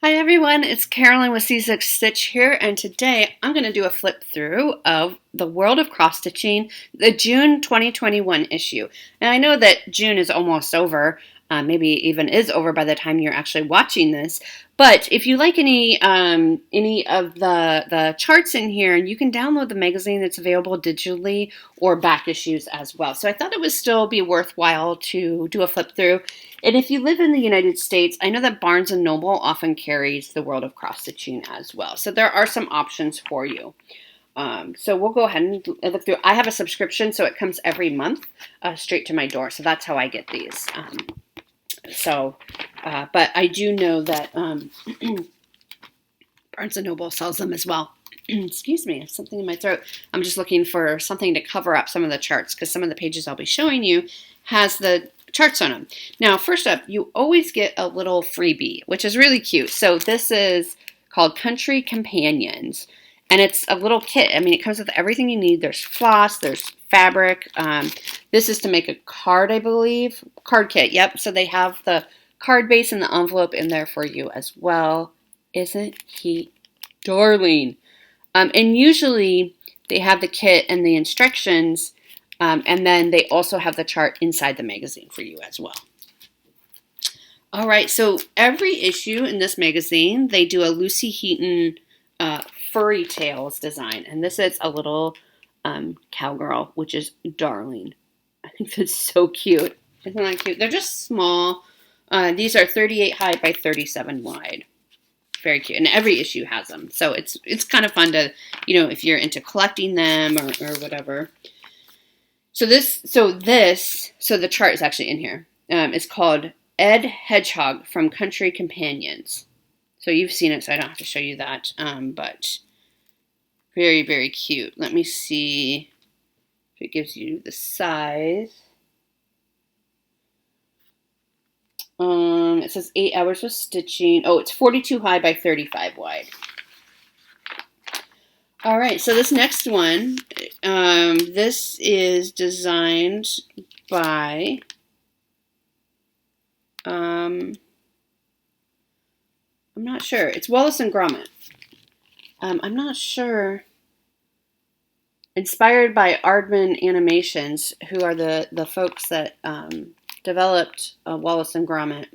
Hi everyone, it's Carolyn with C6 Stitch here, and today I'm going to do a flip through of the World of Cross Stitching, the June 2021 issue. And I know that June is almost over, maybe even is over by the time you're actually watching this. But if you like any of the charts in here, you can download the magazine that's available digitally or back issues as well. So I thought it would still be worthwhile to do a flip through. And if you live in the United States, I know that Barnes & Noble often carries the World of Cross Stitching as well. So there are some options for you. So we'll go ahead and look through. I have a subscription, so it comes every month straight to my door. So that's how I get these. But I do know that Barnes & Noble sells them as well. Excuse me, I have something in my throat. I'm just looking for something to cover up some of the charts because some of the pages I'll be showing you has the charts on them. Now, first up, you always get a little freebie, which is really cute. So this is called Country Companions, and it's a little kit. I mean, it comes with everything you need. There's floss, there's fabric. This is to make a card, I believe. Card kit, yep. So they have the card base and the envelope in there for you as well. Isn't he darling? And usually they have the kit and the instructions, and then they also have the chart inside the magazine for you as well. All right, so every issue in this magazine, they do a Lucy Heaton Furry Tales design, and this is a little cowgirl, which is darling. I think that's so cute. Isn't that cute? They're just small. These are 38 high by 37 wide. Very cute, and every issue has them, so it's kind of fun to, if you're into collecting them or whatever. So the chart is actually in here. It's called Ed Hedgehog from Country Companions. So you've seen it, so I don't have to show you that, but very, very cute. Let me see if it gives you the size. It says 8 hours of stitching. Oh, it's 42 high by 35 wide. All right, so this next one, this is designed by, I'm not sure. It's Wallace and Gromit. I'm not sure. Inspired by Aardman Animations, who are the folks that developed Wallace and Gromit.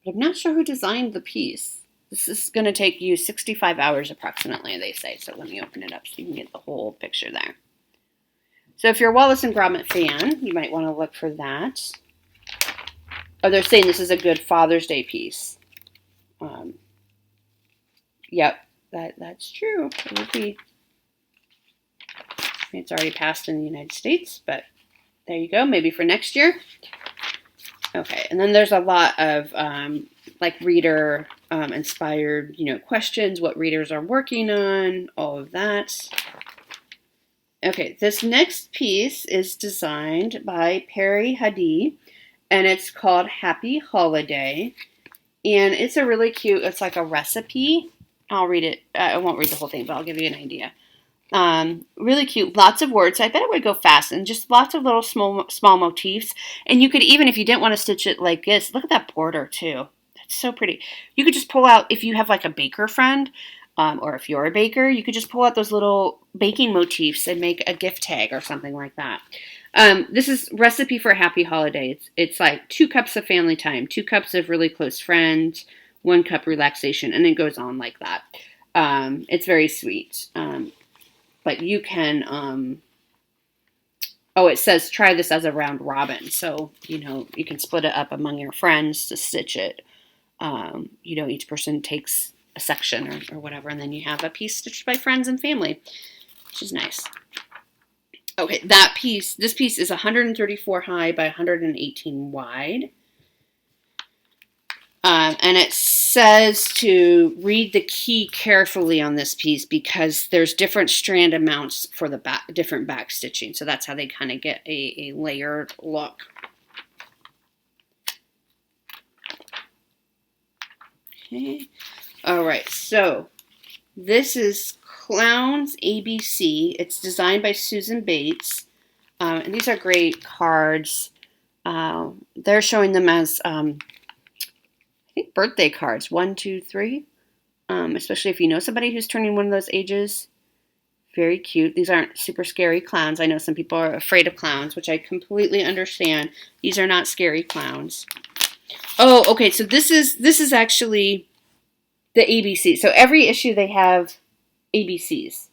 But I'm not sure who designed the piece. This is going to take you 65 hours approximately, they say. So let me open it up so you can get the whole picture there. So if you're a Wallace and Gromit fan, you might want to look for that. Oh, they're saying this is a good Father's Day piece. Yep, that's true. It would be. It's already passed in the United States, but there you go. Maybe for next year. Okay, and then there's a lot of like reader inspired, questions, what readers are working on, all of that. Okay, this next piece is designed by Perry Hadi, and it's called Happy Holiday, and it's a really cute. It's like a recipe. I'll read it. I won't read the whole thing, but I'll give you an idea. Really cute, lots of words. I bet it would go fast, and just lots of little small motifs. And you could even, if you didn't want to stitch it like this, look at that border too. That's so pretty. You could just pull out, if you have like a baker friend, or if you're a baker, you could just pull out those little baking motifs and make a gift tag or something like that. This is recipe for a happy holiday. It's like 2 cups of family time, 2 cups of really close friends, 1 cup relaxation, and it goes on like that. It's very sweet. But you can, it says try this as a round robin. So, you can split it up among your friends to stitch it. Each person takes a section or whatever, and then you have a piece stitched by friends and family, which is nice. Okay, this piece is 134 high by 118 wide. And it says to read the key carefully on this piece because there's different strand amounts for the different back stitching. So that's how they kind of get a layered look. Okay. All right. So this is Clowns ABC. It's designed by Susan Bates. And these are great cards. They're showing them as I think birthday cards, 1, 2, 3. Especially if you know somebody who's turning one of those ages. Very cute. These aren't super scary clowns. I know some people are afraid of clowns, which I completely understand. These are not scary clowns. Oh, okay. So this is actually the ABC. So every issue they have ABCs.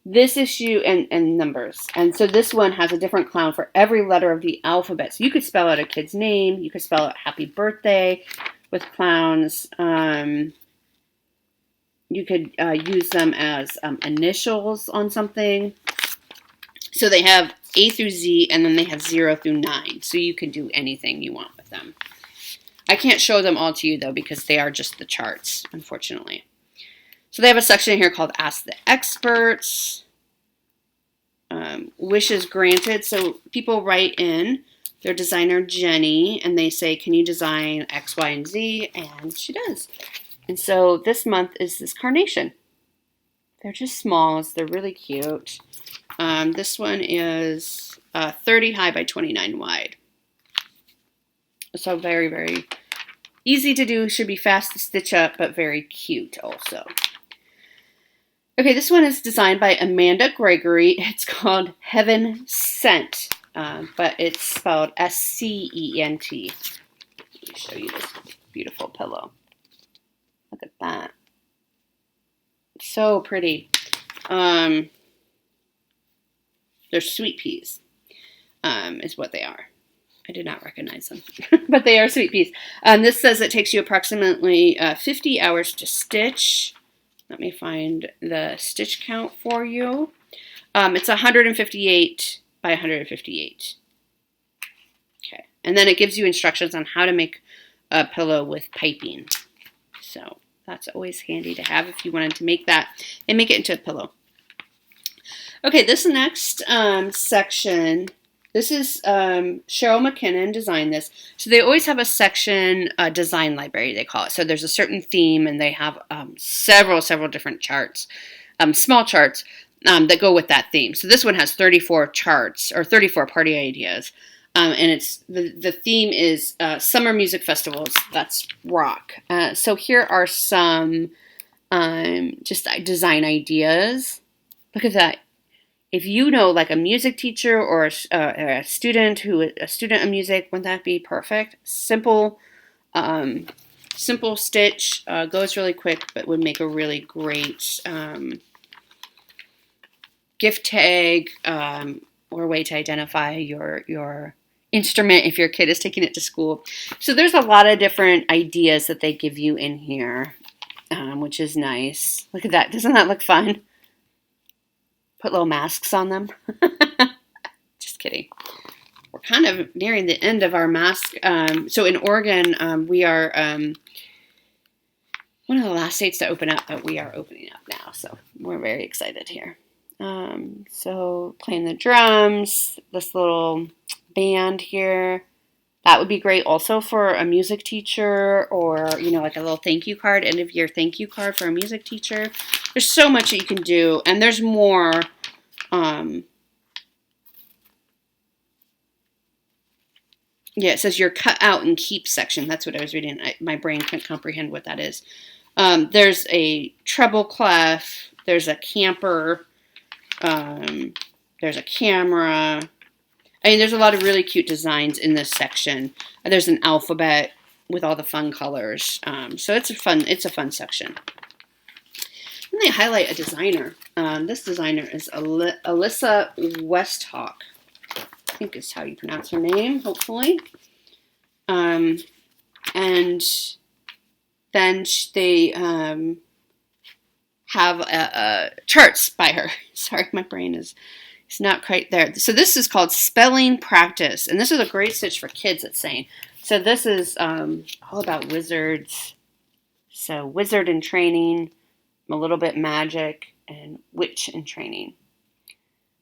This issue and numbers. And so this one has a different clown for every letter of the alphabet. So you could spell out a kid's name. You could spell out happy birthday with clowns. You could use them as initials on something. So they have A through Z, and then they have 0 through 9. So you can do anything you want with them. I can't show them all to you, though, because they are just the charts, unfortunately. So they have a section here called Ask the Experts. Wishes granted. So people write in their designer, Jenny, and they say, can you design X, Y, and Z? And she does. And so this month is this carnation. They're just smalls. They're really cute. This one is 30 high by 29 wide. So very, very easy to do. Should be fast to stitch up, but very cute also. Okay, this one is designed by Amanda Gregory. It's called Heaven Sent, but it's spelled Scent. Let me show you this beautiful pillow. Look at that. So pretty. They're sweet peas, is what they are. I did not recognize them, but they are sweet peas. This says it takes you approximately 50 hours to stitch. Let me find the stitch count for you. It's 158 by 158. Okay, and then it gives you instructions on how to make a pillow with piping. So that's always handy to have if you wanted to make that and make it into a pillow. Okay, this next section, this is Cheryl McKinnon designed this. So they always have a section, design library, they call it. So there's a certain theme, and they have several different charts, small charts that go with that theme. So this one has 34 charts, or 34 party ideas. And it's the theme is summer music festivals. That's rock. So here are some just design ideas. Look at that. If you know like a music teacher or a student of music, wouldn't that be perfect? Simple stitch, goes really quick, but would make a really great gift tag or way to identify your instrument if your kid is taking it to school. So there's a lot of different ideas that they give you in here, which is nice. Look at that. Doesn't that look fun? Put little masks on them. Just kidding. We're kind of nearing the end of our mask. So in Oregon, we are one of the last states to open up, but we are opening up now. So we're very excited here. So playing the drums, this little band here. That would be great also for a music teacher, or, you know, like a little thank you card, end of year thank you card for a music teacher. There's so much that you can do, and there's more. Yeah, it says your cut out and keep section. That's what I was reading. My brain can't comprehend what that is. There's a treble clef. There's a camper. There's a camera. I mean, there's a lot of really cute designs in this section. There's an alphabet with all the fun colors. So it's a fun section. And they highlight a designer. This designer is Alyssa Westhawk. I think is how you pronounce her name, hopefully. And then they have charts by her. Sorry, my brain is not quite there. So this is called Spelling Practice. And this is a great stitch for kids, it's saying. So this is all about wizards. So wizard in training, a little bit magic, and witch in training.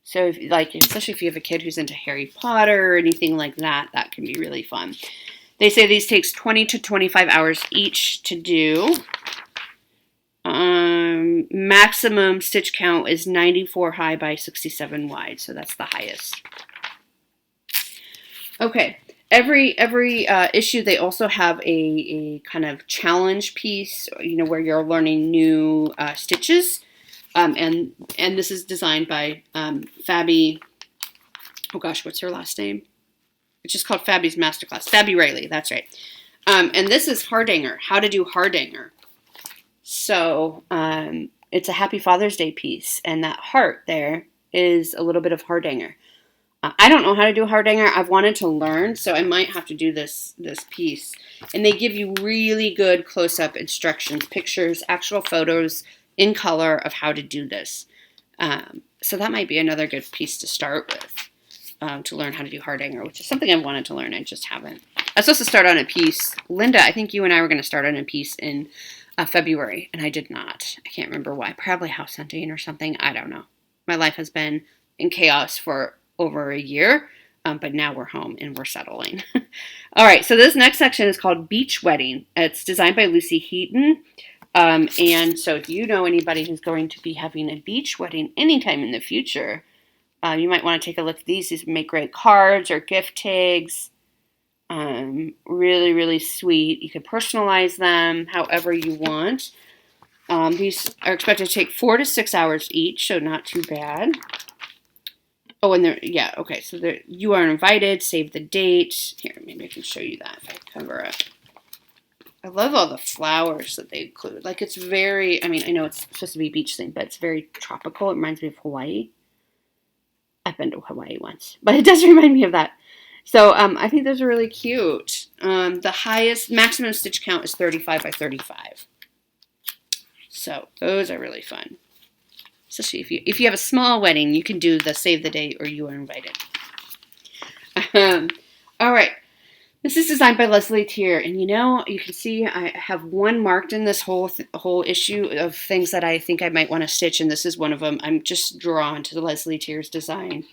So if, like, especially if you have a kid who's into Harry Potter or anything like that, that can be really fun. They say these takes 20 to 25 hours each to do. Maximum stitch count is 94 high by 67 wide, so that's the highest. Okay, every issue, they also have a kind of challenge piece, you know, where you're learning new stitches. And this is designed by Fabi. Oh gosh, what's her last name? It's just called Fabi's Masterclass. Fabi Riley, that's right. And this is hardanger, how to do hardanger. So it's a Happy Father's Day piece, and that heart there is a little bit of hardanger. I don't know how to do hardanger. I've wanted to learn, so I might have to do this piece. And they give you really good close-up instructions, pictures, actual photos in color of how to do this. So that might be another good piece to start with, to learn how to do hardanger, which is something I've wanted to learn. I just haven't. I was supposed to start on a piece. Linda, I think you and I were going to start on a piece in February, and I did not. I can't remember why. Probably house hunting or something. I don't know. My life has been in chaos for over a year, but now we're home and we're settling. All right, so this next section is called Beach Wedding. It's designed by Lucy Heaton. And so if you know anybody who's going to be having a beach wedding anytime in the future, you might want to take a look at these. These make great cards or gift tags. Really, really sweet. You can personalize them however you want. These are expected to take 4 to 6 hours each, so not too bad. Oh, and they're, yeah, okay, so you are invited, save the date. Here, maybe I can show you that if I cover up. I love all the flowers that they include. Like, it's very, I mean, I know it's supposed to be a beach thing, but it's very tropical. It reminds me of Hawaii. I've been to Hawaii once, but it does remind me of that. So, I think those are really cute. The maximum stitch count is 35 by 35. So, those are really fun. Especially if you have a small wedding, you can do the save the date or you are invited. All right. This is designed by Leslie Tier, and you know, you can see I have one marked in this whole issue of things that I think I might want to stitch, and this is one of them. I'm just drawn to the Leslie Tier's design.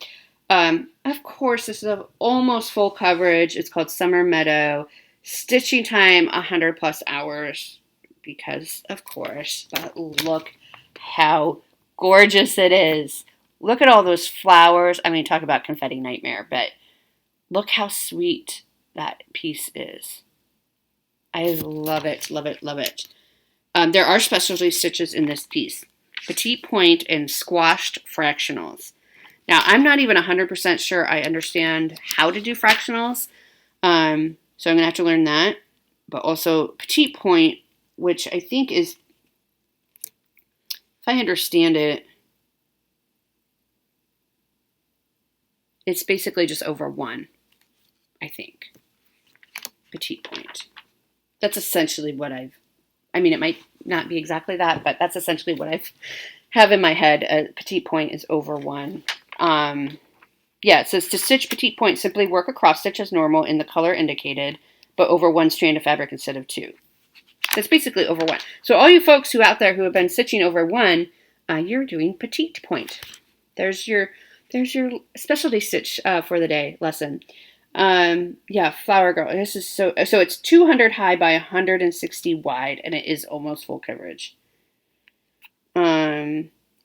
Of course, this is almost full coverage. It's called Summer Meadow. Stitching time 100 plus hours because, of course, but look how gorgeous it is. Look at all those flowers. I mean, talk about confetti nightmare, but look how sweet that piece is. I love it, love it, love it. There are specialty stitches in this piece. Petite point and squashed fractionals. Now, I'm not even 100% sure I understand how to do fractionals, so I'm going to have to learn that. But also petite point, which I think is, if I understand it, it's basically just over 1, I think. Petite point. That's essentially what I mean, it might not be exactly that, but that's essentially what I have in my head. A petite point is over 1. Yeah, it says to stitch petite point, simply work a cross stitch as normal in the color indicated, but over 1 strand of fabric instead of 2. That's basically over 1. So all you folks who out there who have been stitching over 1, you're doing petite point. There's your specialty stitch for the day lesson. Yeah, Flower Girl. This is so it's 200 high by 160 wide, and it is almost full coverage.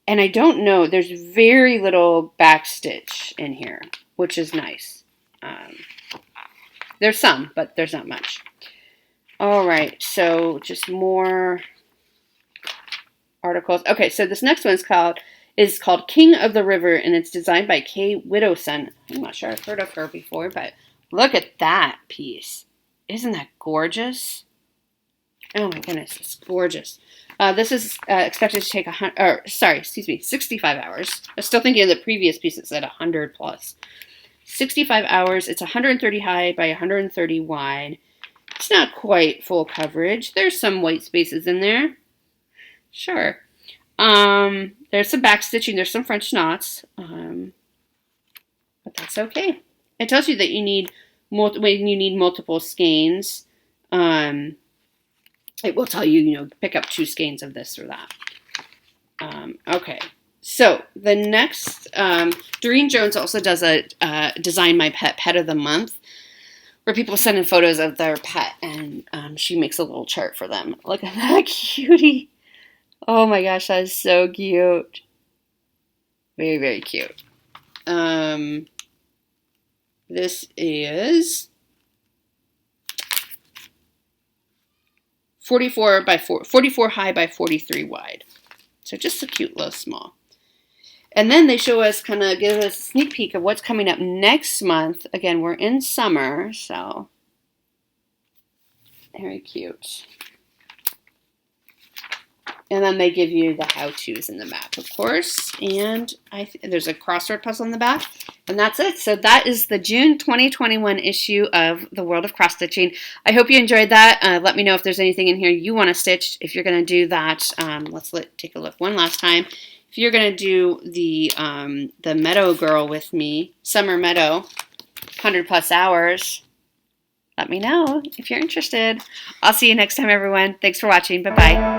And I don't know, there's very little back stitch in here, which is nice. There's some, but there's not much. All right, so just more articles. Okay, so this next one is called King of the River, and it's designed by Kay Widowson. I'm not sure I've heard of her before, but look at that piece. Isn't that gorgeous? Oh my goodness, it's gorgeous. This is expected to take 65 hours. I was still thinking of the previous piece that said 100 plus. 65 hours. It's 130 high by 130 wide. It's not quite full coverage. There's some white spaces in there. Sure. There's some back stitching. There's some French knots. But that's okay. It tells you that you need multiple skeins. It will tell you, pick up 2 skeins of this or that. Okay. So the next, Doreen Jones also does a Design My Pet of the Month, where people send in photos of their pet, and she makes a little chart for them. Look at that cutie. Oh my gosh, that is so cute. Very, very cute. This is 44 high by 43 wide. So just a cute little small. And then they show us, kind of give us a sneak peek of what's coming up next month. Again, we're in summer, so very cute. And then they give you the how-tos in the back, of course. And there's a crossword puzzle in the back. And that's it. So that is the June 2021 issue of The World of Cross Stitching. I hope you enjoyed that. Let me know if there's anything in here you want to stitch. If you're going to do that, take a look one last time. If you're going to do the Meadow Girl with me, Summer Meadow, 100+ hours, let me know if you're interested. I'll see you next time, everyone. Thanks for watching. Bye-bye.